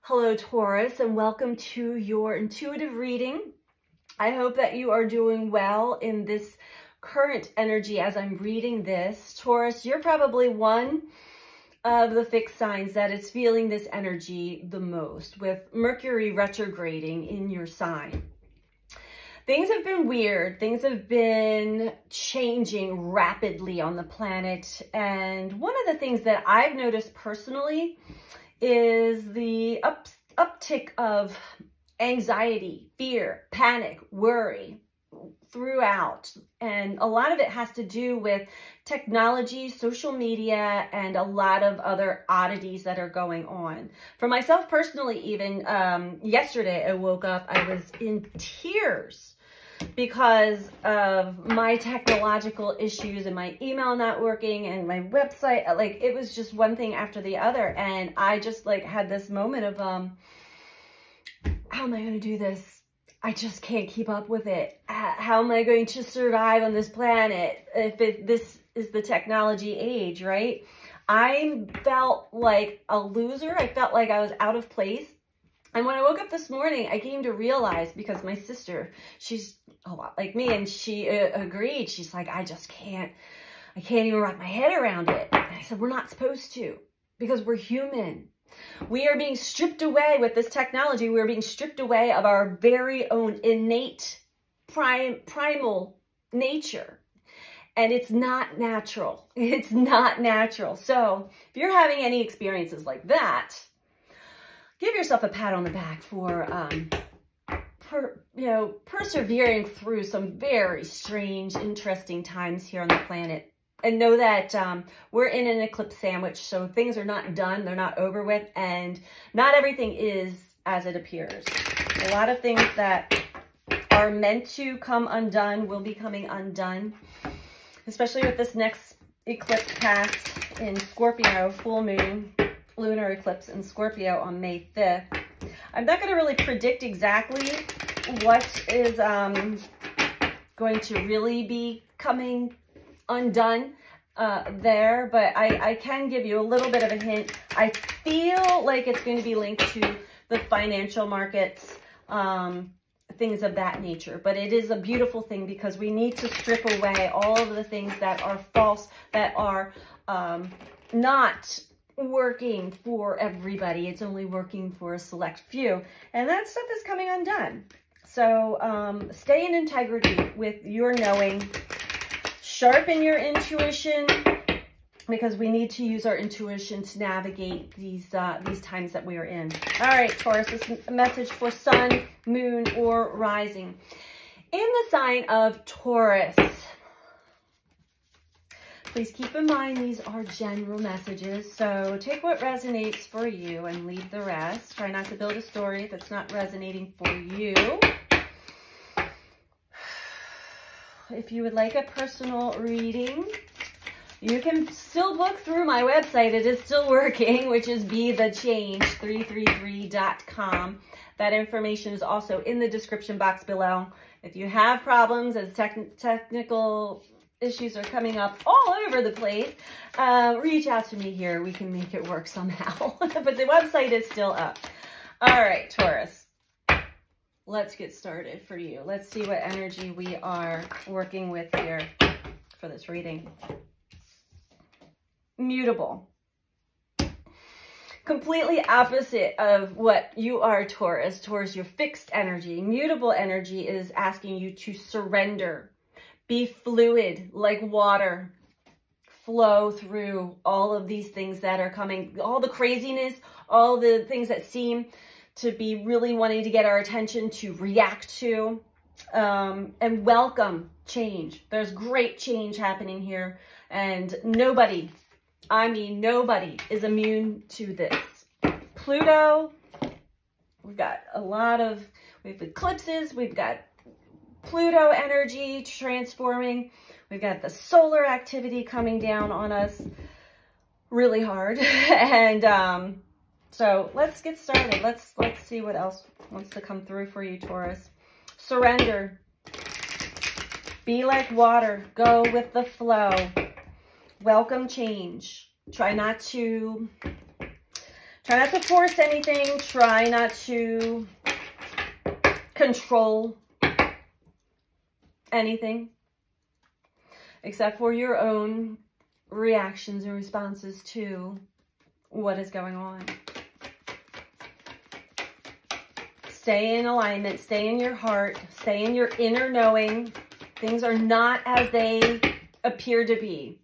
Hello, Taurus, and welcome to your intuitive reading. I hope that you are doing well in this current energy as I'm reading this. Taurus, you're probably one of the fixed signs that is feeling this energy the most, with Mercury retrograding in your sign. Things have been weird. Things have been changing rapidly on the planet. And one of the things that I've noticed personally is the uptick of anxiety, fear, panic, worry throughout. And a lot of it has to do with technology, social media, and a lot of other oddities that are going on. For myself personally, even yesterday I woke up, I was in tears because of my technological issues and my email not working and my website. Like, it was just one thing after the other. And I just like had this moment of, how am I going to do this? I just can't keep up with it. How am I going to survive on this planet if this is the technology age, right? I felt like a loser. I felt like I was out of place. And when I woke up this morning, I came to realize, because my sister, she's a lot like me, and she agreed. She's like, I can't even wrap my head around it. And I said, we're not supposed to, because we're human. We are being stripped away with this technology. We're being stripped away of our very own innate primal nature. And it's not natural. It's not natural. So if you're having any experiences like that, give yourself a pat on the back for, persevering through some very strange, interesting times here on the planet. And know that we're in an eclipse sandwich, so things are not done, they're not over with, and not everything is as it appears. A lot of things that are meant to come undone will be coming undone, especially with this next eclipse past in Scorpio, full moon, lunar eclipse in Scorpio on May 5th. I'm not going to really predict exactly what is going to really be coming undone there, but I can give you a little bit of a hint. I feel like it's going to be linked to the financial markets, things of that nature. But it is a beautiful thing, because we need to strip away all of the things that are false, that are not working for everybody. It's only working for a select few, and that stuff is coming undone. So stay in integrity with your knowing. Sharpen your intuition, because we need to use our intuition to navigate these times that we are in. All right, Taurus, this is a message for sun, moon, or rising. In the sign of Taurus, please keep in mind these are general messages, so take what resonates for you and leave the rest. Try not to build a story if it's not resonating for you. If you would like a personal reading, you can still book through my website. It is still working, which is BeTheChange333.com. That information is also in the description box below. If you have problems, as technical issues are coming up all over the place, reach out to me here. We can make it work somehow. But the website is still up. All right, Taurus. Let's get started for you. Let's see what energy we are working with here for this reading. Mutable. Completely opposite of what you are, Taurus. Taurus, your fixed energy. Mutable energy is asking you to surrender. Be fluid like water. Flow through all of these things that are coming. All the craziness, all the things that seem to be really wanting to get our attention, to react to, and welcome change. There's great change happening here, and nobody, I mean nobody, is immune to this. Pluto, we've got we have eclipses, we've got Pluto energy transforming, we've got the solar activity coming down on us really hard, and so let's get started. Let's see what else wants to come through for you, Taurus. Surrender. Be like water. Go with the flow. Welcome change. Try not to Try not to force anything. Try not to control anything except for your own reactions and responses to what is going on. Stay in alignment, stay in your heart, stay in your inner knowing. Things are not as they appear to be.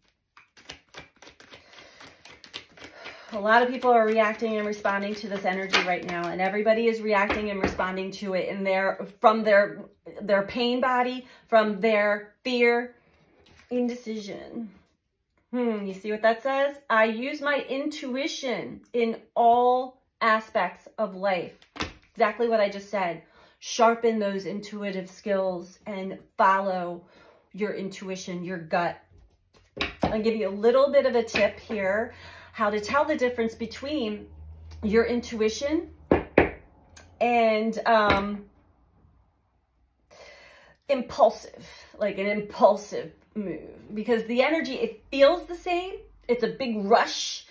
A lot of people are reacting and responding to this energy right now, and everybody is reacting and responding to it from their pain body, from their fear, indecision. You see what that says? I use my intuition in all aspects of life. Exactly what I just said. Sharpen those intuitive skills and follow your intuition, your gut. I'll give you a little bit of a tip here, how to tell the difference between your intuition and impulsive, like an impulsive move. Because the energy, it feels the same. It's a big rush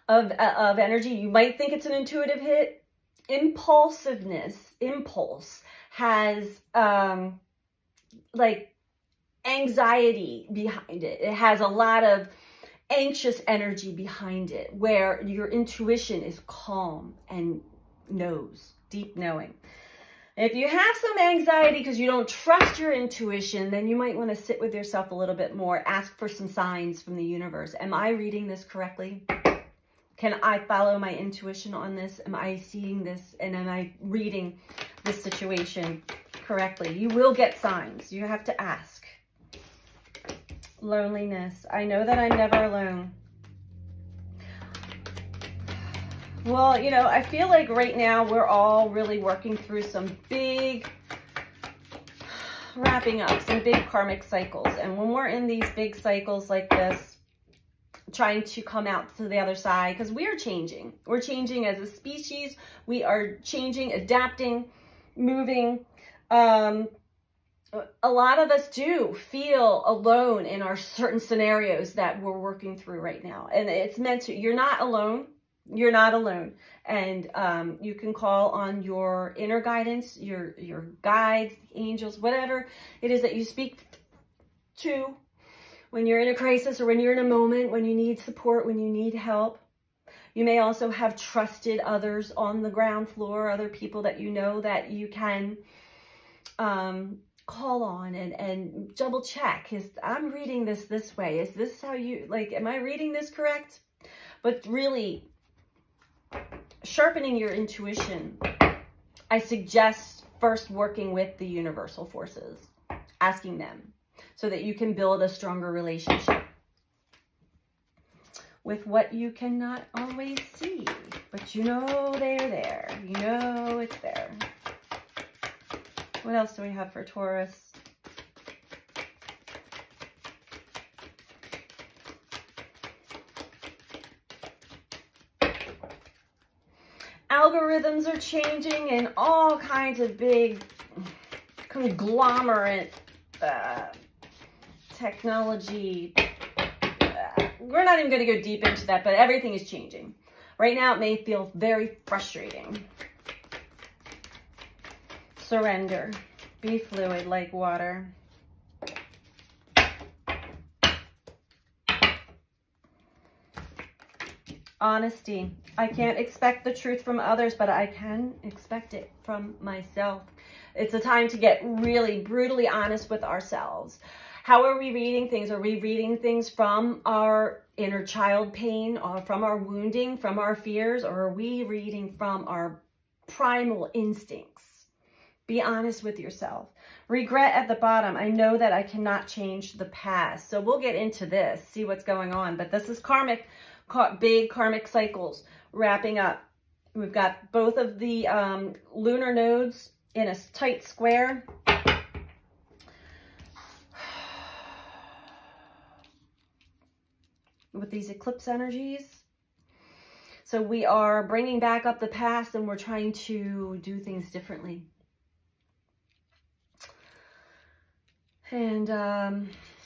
of energy. You might think it's an intuitive hit. Impulsiveness, impulse has like anxiety behind it. It has a lot of anxious energy behind it, where your intuition is calm and knows, deep knowing. If you have some anxiety because you don't trust your intuition, then you might want to sit with yourself a little bit more. Ask for some signs from the universe. Am I reading this correctly? Can I follow my intuition on this? Am I seeing this? And am I reading this situation correctly? You will get signs. You have to ask. Loneliness. I know that I'm never alone. Well, you know, I feel like right now we're all really working through some big wrapping up, some big karmic cycles. And when we're in these big cycles like this, trying to come out to the other side, because we are changing. We're changing as a species. We are changing, adapting, moving. A lot of us do feel alone in our certain scenarios that we're working through right now. And it's meant to, you're not alone. You're not alone. And you can call on your inner guidance, your guides, angels, whatever it is that you speak to when you're in a crisis or when you're in a moment, when you need support, when you need help. You may also have trusted others on the ground floor, other people that you know that you can call on and double check. I'm reading this way. Is this how you, like, am I reading this correct? But really, sharpening your intuition, I suggest first working with the universal forces, asking them, so that you can build a stronger relationship with what you cannot always see. But you know they're there. You know it's there. What else do we have for Taurus? Algorithms are changing and all kinds of big conglomerate technology. We're not even going to go deep into that, but everything is changing. Right now, it may feel very frustrating. Surrender. Be fluid like water. Honesty. I can't expect the truth from others, but I can expect it from myself. It's a time to get really brutally honest with ourselves. How are we reading things? Are we reading things from our inner child pain, or from our wounding, from our fears, or are we reading from our primal instincts? Be honest with yourself. Regret at the bottom. I know that I cannot change the past. So we'll get into this, see what's going on. But this is karmic, big karmic cycles wrapping up. We've got both of the lunar nodes in a tight square. With these eclipse energies. So we are bringing back up the past and we're trying to do things differently. And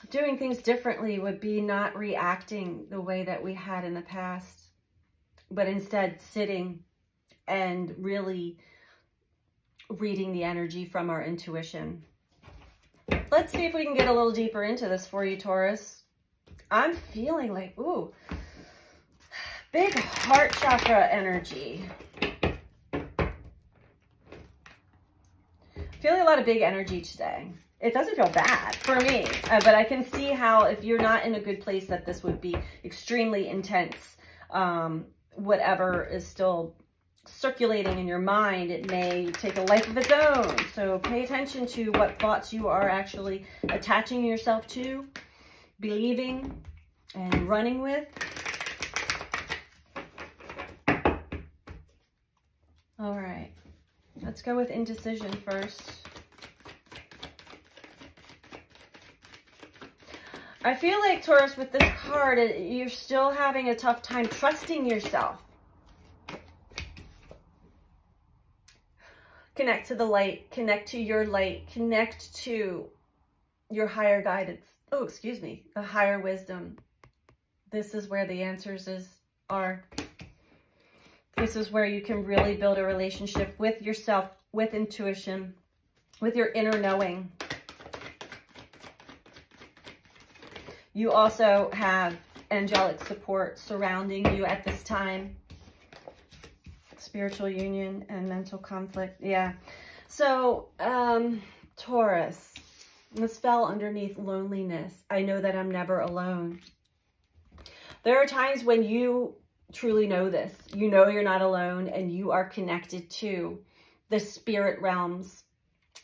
doing things differently would be not reacting the way that we had in the past. but instead sitting and really reading the energy from our intuition. Let's see if we can get a little deeper into this for you, Taurus. I'm feeling like, ooh, big heart chakra energy. Feeling a lot of big energy today. It doesn't feel bad for me, but I can see how if you're not in a good place that this would be extremely intense. Whatever is still circulating in your mind, it may take a life of its own. So pay attention to what thoughts you are actually attaching yourself to, believing, and running with. All right, let's go with indecision first. I feel like, Taurus, with this card, you're still having a tough time trusting yourself. Connect to the light, connect to your light, connect to your higher guidance. Oh, excuse me, the higher wisdom. This is where the answers are. This is where you can really build a relationship with yourself, with intuition, with your inner knowing. You also have angelic support surrounding you at this time. Spiritual union and mental conflict. Yeah. So, Taurus, this fell underneath loneliness. I know that I'm never alone. There are times when you truly know this. You know you're not alone and you are connected to the spirit realms,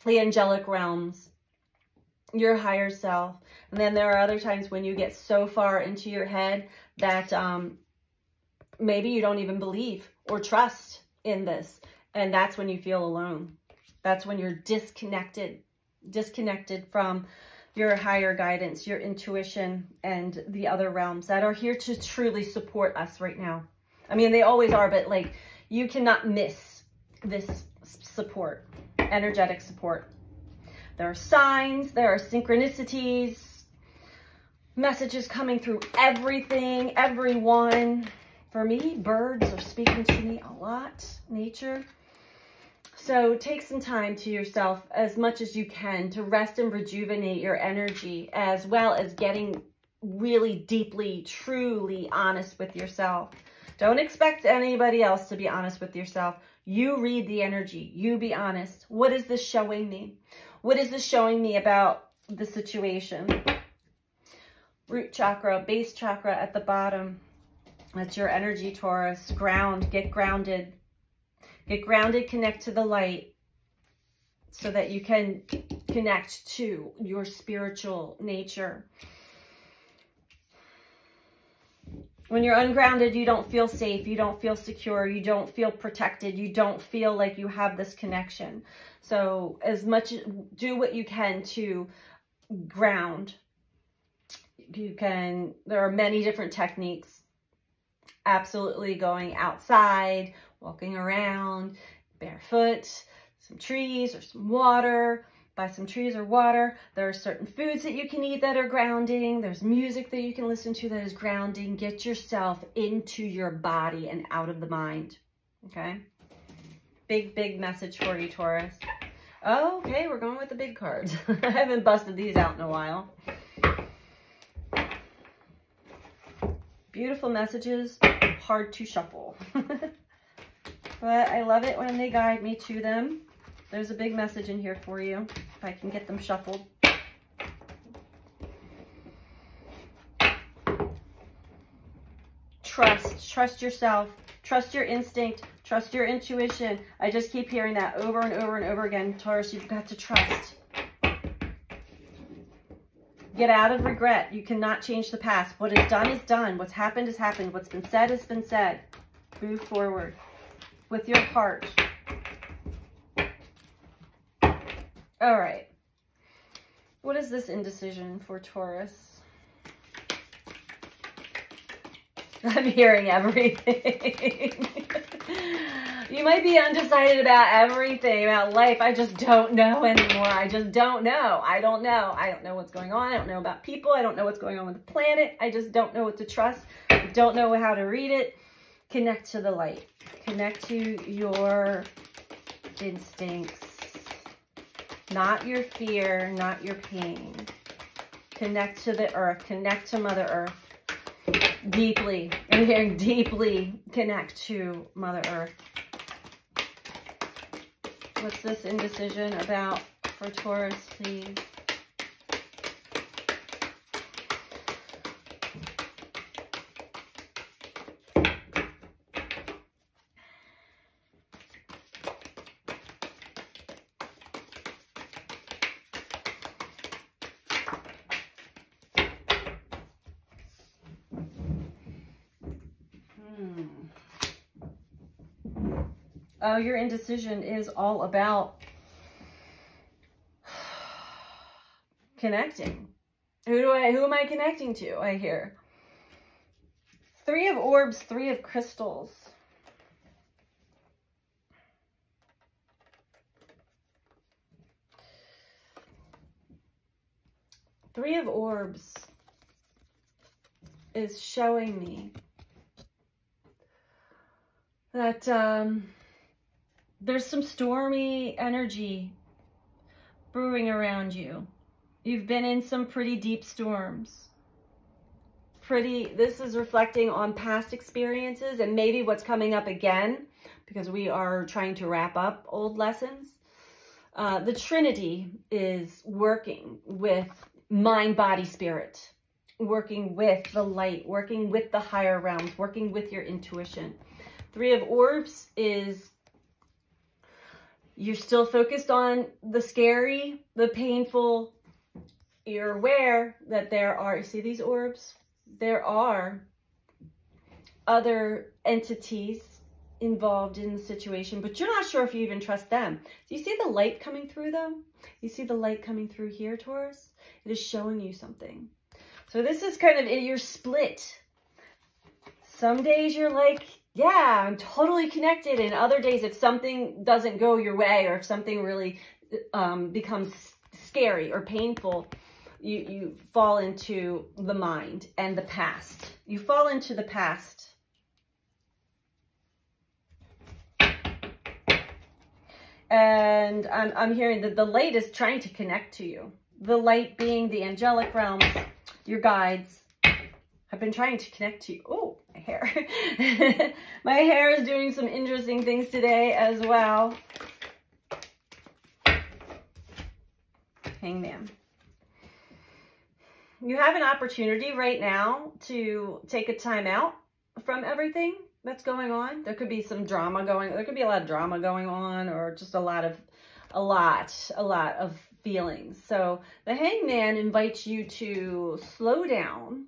the angelic realms, your higher self. And then there are other times when you get so far into your head that maybe you don't even believe or trust in this. And that's when you feel alone. That's when you're disconnected from your higher guidance, your intuition, and the other realms that are here to truly support us right now. I mean, they always are, but like, you cannot miss this support, energetic support. There are signs, there are synchronicities, messages coming through everything, everyone. For me, birds are speaking to me a lot, nature. So take some time to yourself as much as you can to rest and rejuvenate your energy, as well as getting really deeply, truly honest with yourself. Don't expect anybody else to be honest with yourself. You read the energy. You be honest. What is this showing me? What is this showing me about the situation? Root chakra, base chakra at the bottom. That's your energy, Taurus. Ground, get grounded. Get grounded, connect to the light so that you can connect to your spiritual nature. When you're ungrounded, you don't feel safe, you don't feel secure, you don't feel protected, you don't feel like you have this connection. So do what you can to ground. There are many different techniques. Absolutely going outside, walking around, barefoot, some trees or some water. Buy some trees or water. There are certain foods that you can eat that are grounding. There's music that you can listen to that is grounding. Get yourself into your body and out of the mind. Okay? Big, big message for you, Taurus. Oh, okay, we're going with the big cards. I haven't busted these out in a while. Beautiful messages, hard to shuffle. But I love it when they guide me to them. There's a big message in here for you, if I can get them shuffled. Trust yourself, trust your instinct, trust your intuition. I just keep hearing that over and over and over again. Taurus, you've got to trust. Get out of regret. You cannot change the past. What is done is done. What's happened has happened. What's been said has been said. Move forward with your heart. All right. What is this indecision for Taurus? I'm hearing everything. You might be undecided about everything, about life. I just don't know anymore. I just don't know. I don't know. I don't know what's going on. I don't know about people. I don't know what's going on with the planet. I just don't know what to trust. I don't know how to read it. Connect to the light. Connect to your instincts. Not your fear, not your pain. Connect to the earth. Connect to Mother Earth. Deeply. I'm hearing deeply connect to Mother Earth. What's this indecision about for Taurus, please? Oh, your indecision is all about connecting. Who am I connecting to? I hear 3 of Orbs, 3 of Crystals. Three of Orbs is showing me that there's some stormy energy brewing around you. You've been in some pretty deep storms. This is reflecting on past experiences and maybe what's coming up again, because we are trying to wrap up old lessons. The Trinity is working with mind, body, spirit, working with the light, working with the higher realms, working with your intuition. 3 of Orbs is you're still focused on the scary, the painful. You're aware that there are, you see these orbs? There are other entities involved in the situation, but you're not sure if you even trust them. Do you see the light coming through them? You see the light coming through here, Taurus? It is showing you something. So this is kind of, you're split. Some days you're like, yeah, I'm totally connected. And other days, if something doesn't go your way or if something really becomes scary or painful, you fall into the mind and the past. You fall into the past. And I'm hearing that the light is trying to connect to you. The light being the angelic realms, your guides have been trying to connect to you. Oh, my hair. My hair is doing some interesting things today as well. Hangman. You have an opportunity right now to take a time out from everything that's going on. There could be some drama going, there could be a lot of drama going on, or just a lot of feelings. So the Hangman invites you to slow down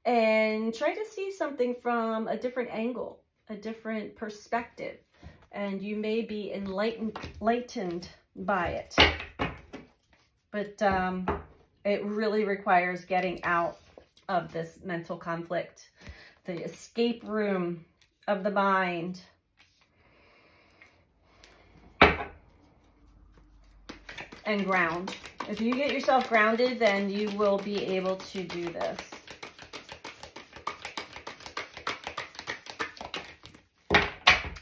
and try to see something from a different angle, a different perspective. And you may be enlightened by it. But it really requires getting out of this mental conflict, the escape room of the mind. And ground. If you get yourself grounded, then you will be able to do this.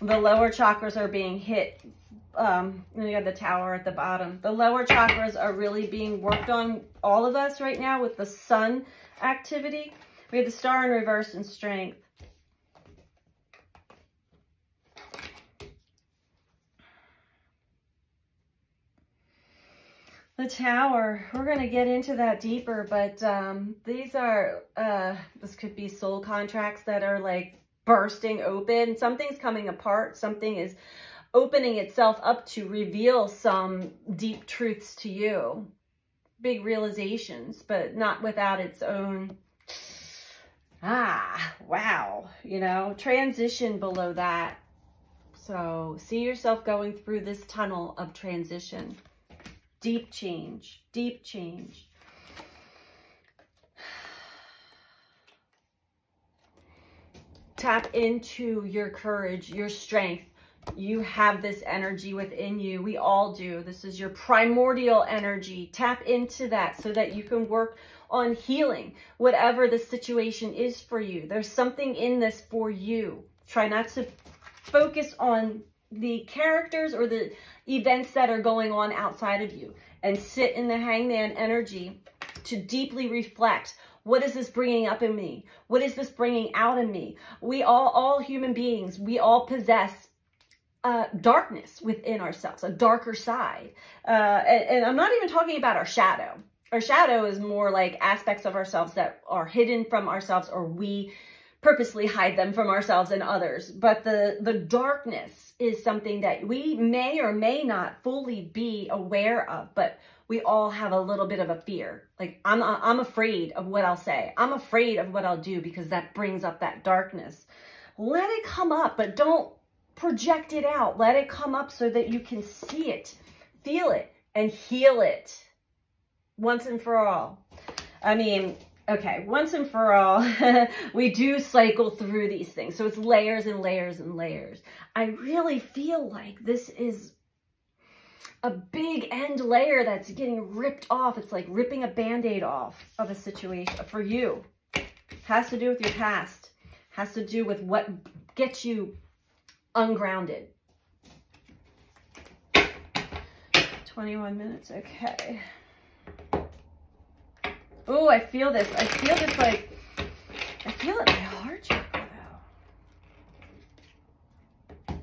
The lower chakras are being hit. You got the tower at the bottom. The lower chakras are really being worked on, all of us right now, with the sun activity. We have the star in reverse and strength. The tower, we're going to get into that deeper, but these are, this could be soul contracts that are like bursting open. Something's coming apart. Something is opening itself up to reveal some deep truths to you. Big realizations, but not without its own, wow, you know, transition below that. So see yourself going through this tunnel of transition. Deep change, deep change. Tap into your courage, your strength. You have this energy within you. We all do. This is your primordial energy. Tap into that so that you can work on healing whatever the situation is for you. There's something in this for you, Try not to focus on the characters or the events that are going on outside of you, and sit in the Hangman energy to deeply reflect. What is this bringing up in me? What is this bringing out in me? We all human beings, we all possess darkness within ourselves, a darker side. And I'm not even talking about our shadow. Our shadow is more like aspects of ourselves that are hidden from ourselves, or we purposely hide them from ourselves and others. But the darkness is something that we may or may not fully be aware of, but we all have a little bit of a fear. Like, I'm afraid of what I'll say. I'm afraid of what I'll do, because that brings up that darkness. Let it come up, but don't project it out. Let it come up so that you can see it, feel it, and heal it once and for all. I mean, okay, once and for all, we do cycle through these things. So it's layers and layers and layers. I really feel like this is a big end layer that's getting ripped off. It's like ripping a Band-Aid off of a situation for you. Has to do with your past. Has to do with what gets you ungrounded. 21 minutes, okay. Oh, I feel this. I feel this, like, I feel it in my heart chakra, though.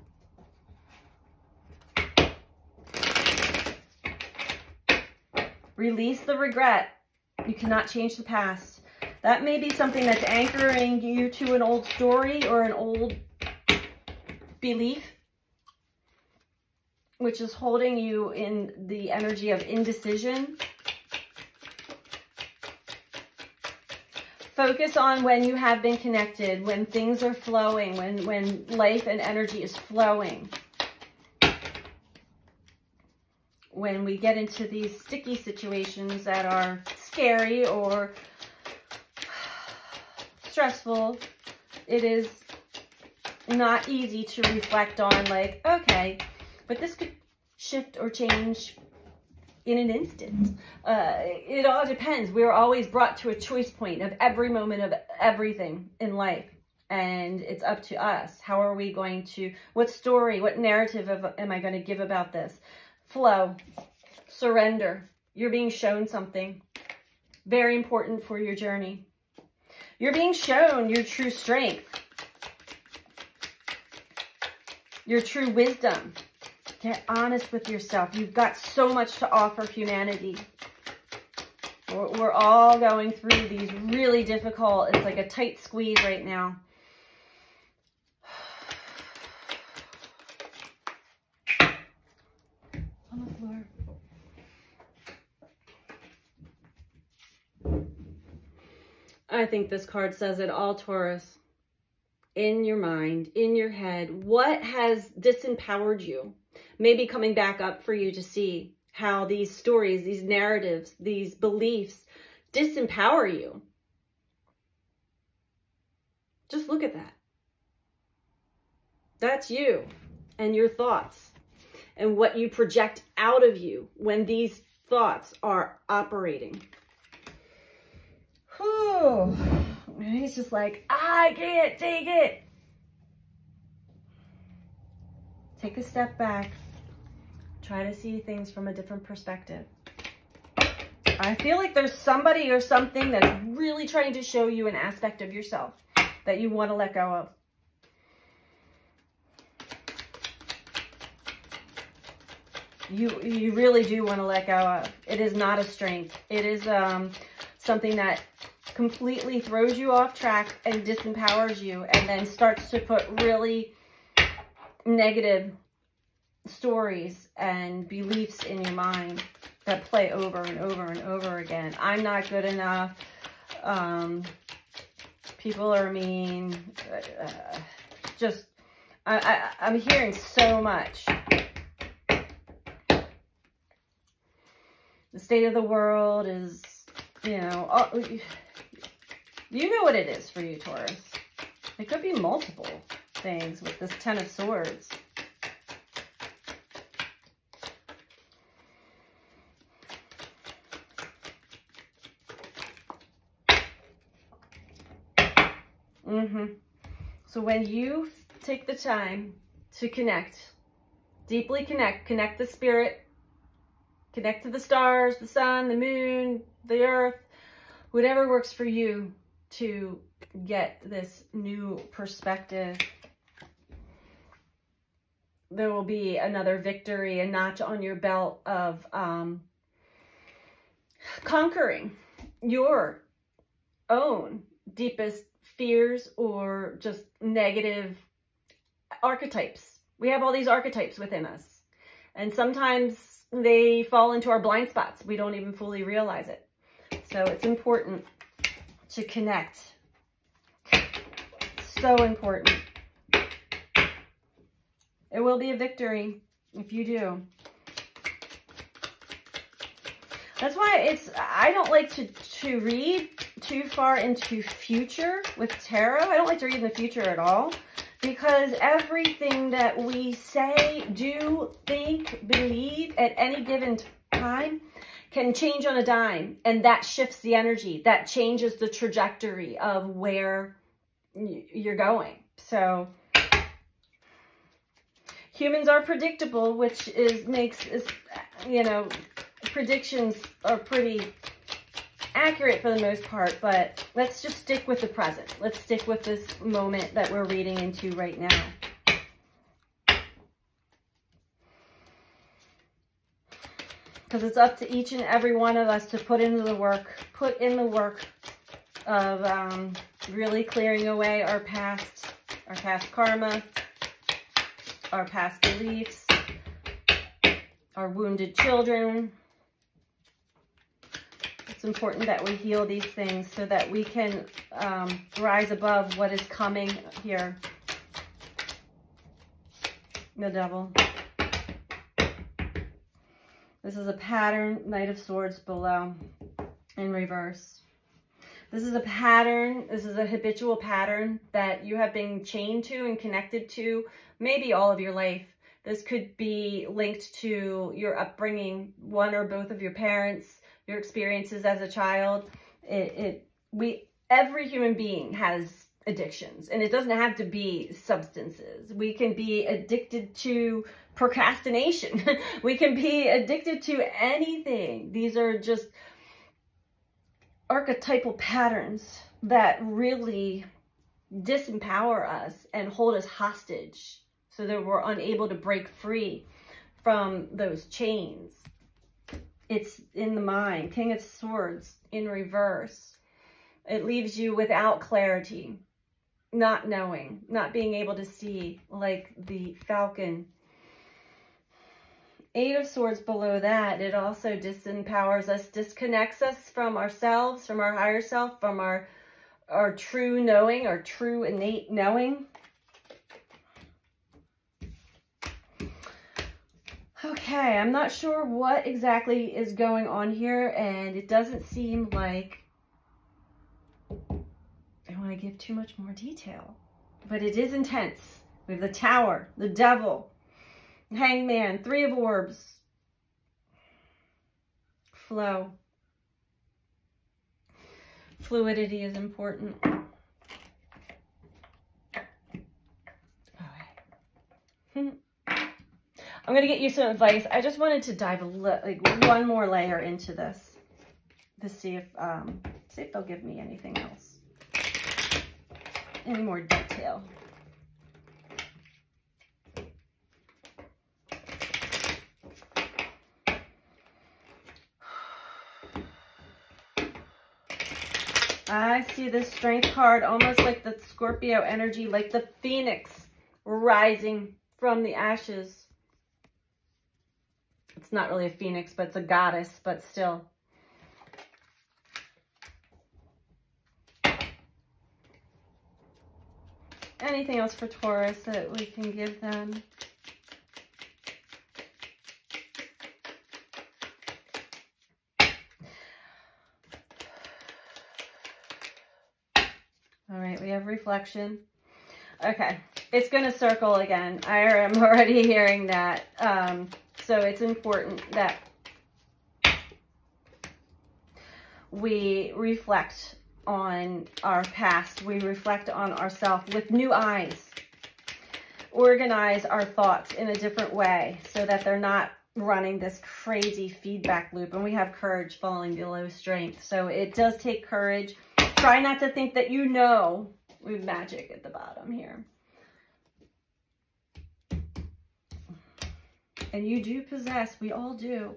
Release the regret. You cannot change the past. That may be something that's anchoring you to an old story or an old belief, which is holding you in the energy of indecision. Focus on when you have been connected, when things are flowing, when life and energy is flowing. When we get into these sticky situations that are scary or stressful, it is not easy to reflect on, like, okay, but this could shift or change in an instant. It all depends. We're always brought to a choice point of every moment of everything in life. And it's up to us. How are we going to, what story, what narrative am I going to give about this? Flow, surrender. You're being shown something very important for your journey. You're being shown your true strength, your true wisdom. Get honest with yourself. You've got so much to offer humanity. We're all going through these really difficult, it's like a tight squeeze right now. On the floor. I think this card says it all, Taurus. In your mind, in your head, what has disempowered you? Maybe coming back up for you to see how these stories, these narratives, these beliefs disempower you. Just look at that. That's you and your thoughts and what you project out of you when these thoughts are operating. Whew. He's just like, I can't take it. Take a step back. Try to see things from a different perspective. I feel like there's somebody or something that's really trying to show you an aspect of yourself that you want to let go of. You really do want to let go of. It is not a strength. It is something that completely throws you off track and disempowers you, and then starts to put really negative stories and beliefs in your mind that play over and over and over again. I'm not good enough. People are mean. I'm hearing so much. The state of the world is, you know, you know what it is for you, Taurus. It could be multiple things with this Ten of Swords. So when you take the time to connect, deeply connect the spirit, connect to the stars, the sun, the moon, the earth, whatever works for you to get this new perspective. There will be another victory, a notch on your belt of conquering your own deepest fears or just negative archetypes. We have all these archetypes within us, and sometimes they fall into our blind spots. We don't even fully realize it. So it's important to connect. So important. It will be a victory if you do. That's why I don't like to read too far into future with tarot. I don't like to read in the future at all, because everything that we say, do, think, believe at any given time can change on a dime, and that shifts the energy. That changes the trajectory of where you're going. So humans are predictable, which makes predictions are pretty accurate for the most part, but let's just stick with the present. Let's stick with this moment that we're reading into right now. Because it's up to each and every one of us to put in the work of really clearing away our past karma, our past beliefs, our wounded children. It's important that we heal these things so that we can rise above what is coming here. The Devil. This is a pattern, Knight of Swords below, in reverse. This is a pattern, this is a habitual pattern that you have been chained to and connected to maybe all of your life. This could be linked to your upbringing, one or both of your parents, your experiences as a child. Every human being has addictions, and it doesn't have to be substances. We can be addicted to procrastination. We can be addicted to anything. These are just archetypal patterns that really disempower us and hold us hostage so that we're unable to break free from those chains. It's in the mind. King of Swords in reverse. It leaves you without clarity, not knowing, not being able to see, like the Falcon. Eight of Swords below that, it also disempowers us, disconnects us from ourselves, from our higher self, from our true knowing, our true innate knowing. Okay, I'm not sure what exactly is going on here, and it doesn't seem like I want to give too much more detail, but it is intense. We have the Tower, the Devil, Hangman, Three of Orbs, flow. Fluidity is important. I'm going to get you some advice. I just wanted to dive one more layer into this to see if they'll give me anything else, any more detail. I see this Strength card almost like the Scorpio energy, like the phoenix rising from the ashes. It's not really a phoenix, but it's a goddess, but still. Anything else for Taurus that we can give them? All right, we have reflection. Okay, it's going to circle again. I am already hearing that. So it's important that we reflect on our past. We reflect on ourselves with new eyes. organize our thoughts in a different way so that they're not running this crazy feedback loop. And we have courage falling below strength. So it does take courage. Try not to think that you know. We have magic at the bottom here. And you do possess, we all do.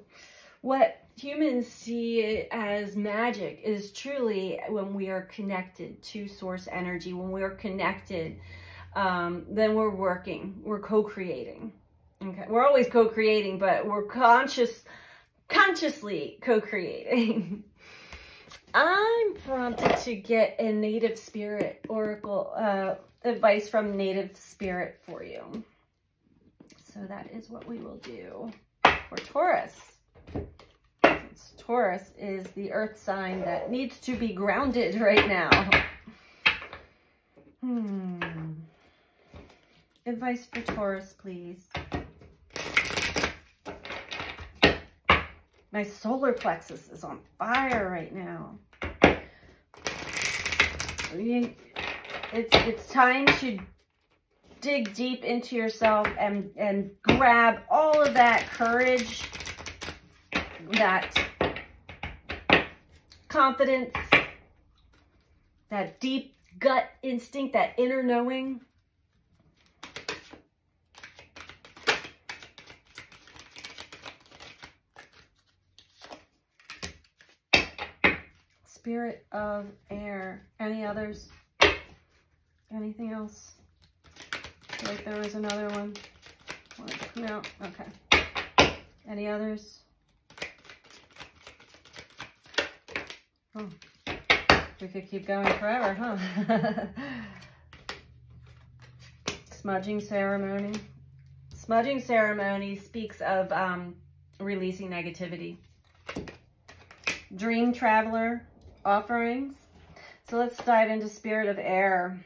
What humans see as magic is truly when we are connected to source energy, when we are connected, then we're working, we're co-creating. Okay, we're always co-creating, but we're consciously co-creating. I'm prompted to get a native spirit oracle advice from native spirit for you. So that is what we will do for Taurus. Since Taurus is the earth sign that needs to be grounded right now. Advice for Taurus, please. My solar plexus is on fire right now. It's time to dig deep into yourself and grab all of that courage, that confidence, that deep gut instinct, that inner knowing. Spirit of air. Any others? Anything else? I feel like there was another one. No? Okay. Any others? Oh. We could keep going forever, huh? Smudging ceremony. Smudging ceremony speaks of releasing negativity. Dream traveler offerings. So let's dive into spirit of air.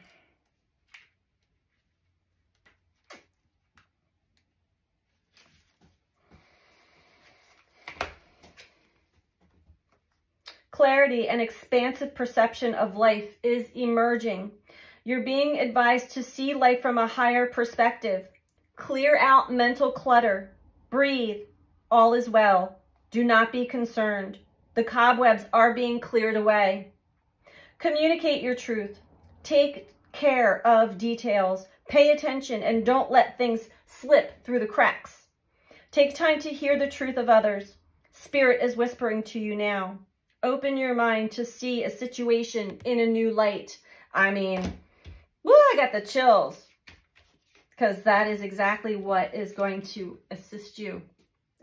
Clarity and expansive perception of life is emerging. You're being advised to see life from a higher perspective. Clear out mental clutter. Breathe. All is well. Do not be concerned. The cobwebs are being cleared away. Communicate your truth. Take care of details. Pay attention and don't let things slip through the cracks. Take time to hear the truth of others. Spirit is whispering to you now. Open your mind to see a situation in a new light. I mean, woo, I got the chills. Because that is exactly what is going to assist you.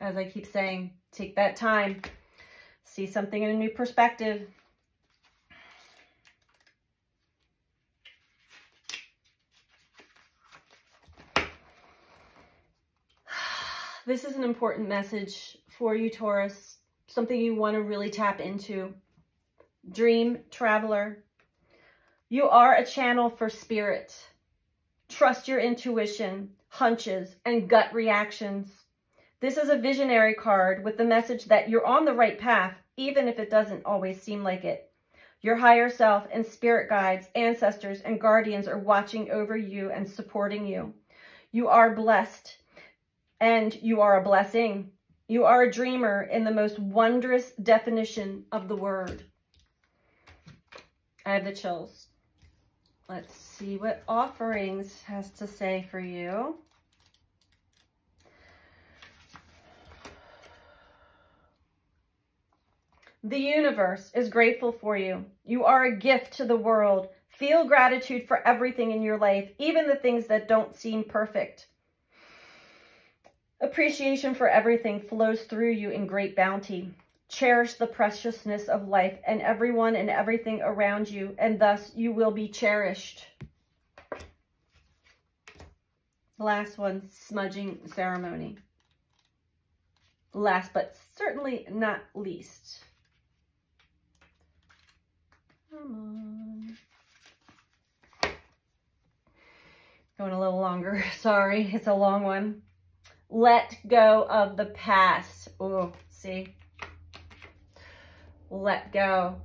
As I keep saying, take that time. See something in a new perspective. This is an important message for you, Taurus. Something you want to really tap into. Dream traveler. You are a channel for spirit. Trust your intuition, hunches, and gut reactions. This is a visionary card with the message that you're on the right path, even if it doesn't always seem like it. Your higher self and spirit guides, ancestors, and guardians are watching over you and supporting you. You are blessed, and you are a blessing. You are a dreamer in the most wondrous definition of the word. I have the chills. Let's see what offerings has to say for you. The universe is grateful for you. You are a gift to the world. Feel gratitude for everything in your life, even the things that don't seem perfect. Appreciation for everything flows through you in great bounty. Cherish the preciousness of life and everyone and everything around you, and thus you will be cherished. Last one, smudging ceremony. Last but certainly not least. Come on. Going a little longer. Sorry, it's a long one. Let go of the past. Oh, see? Let go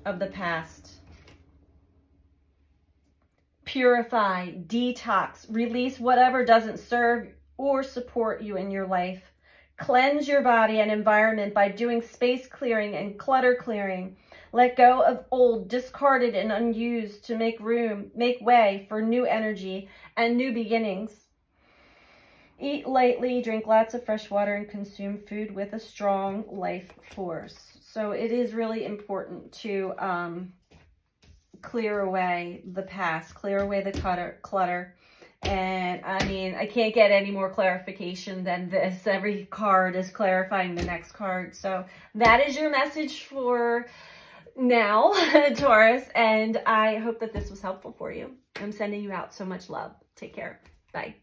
of the past. purify, detox, release whatever doesn't serve or support you in your life. Cleanse your body and environment by doing space clearing and clutter clearing. Let go of old, discarded, and unused to make room, make way for new energy and new beginnings. Eat lightly, drink lots of fresh water, and consume food with a strong life force. So it is really important to clear away the past, clear away the clutter. And I mean, I can't get any more clarification than this. Every card is clarifying the next card. So that is your message for now, Taurus. And I hope that this was helpful for you. I'm sending you out so much love. Take care. Bye.